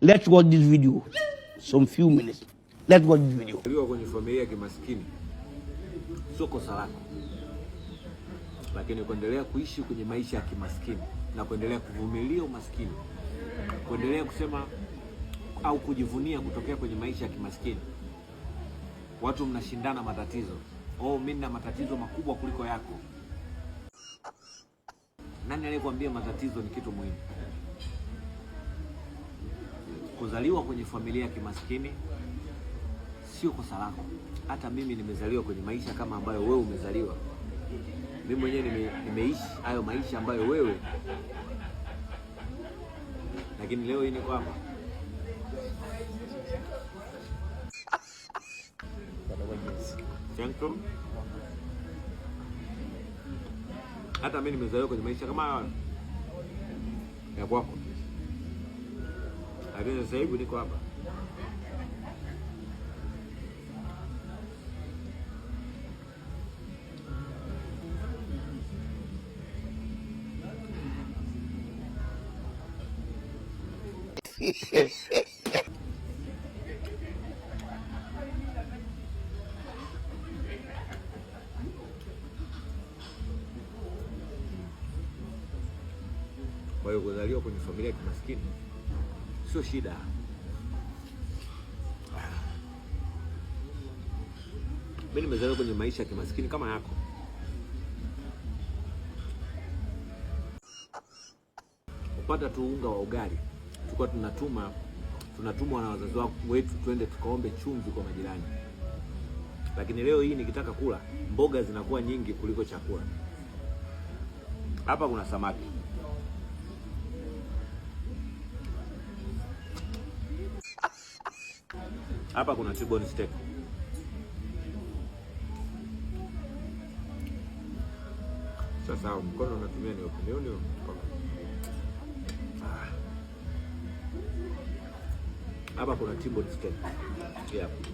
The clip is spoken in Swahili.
Let's watch this video. Some few minutes. Let's watch this video. Kuzaliwa kwenye familia ya kimaskini sio kosa lako, lakini kuendelea kuishi kwenye maisha ya kimaskini na kuendelea kuvumilia umaskini, kuendelea kusema au kujivunia kutokea kwenye maisha ya kimaskini. Watu mnashindana matatizo. Oh, mimi na matatizo makubwa kuliko yako. Nani aliyekwambia matatizo ni kitu muhimu? Kuzaliwa kwenye familia ya kimaskini sio kosa lako. Hata mimi nimezaliwa kwenye maisha kama ambayo wewe umezaliwa. Mimi mwenyewe nimeishi hayo maisha ambayo wewe. Lakini leo hii niko hapa. Chanto. Hata mimi nimezaliwa kwenye maisha kama ya kwako. Lakini sasa hivi niko hapa. Kwa hiyo kuzaliwa kwenye familia ya kimaskini sio shida. Mimi nimezaliwa kwenye maisha ya kimaskini kama yako. Upata tu unga wa ugali, tulikuwa tunatumwa na wazazi wetu twende tukaombe chumvi kwa majirani. Lakini leo hii nikitaka kula, mboga zinakuwa nyingi kuliko chakula. Hapa kuna samaki. Hapa kuna T-bone steak. Sasa mkono unatumia ni opinioni. Hapa kuna T-bone steak. Hapa.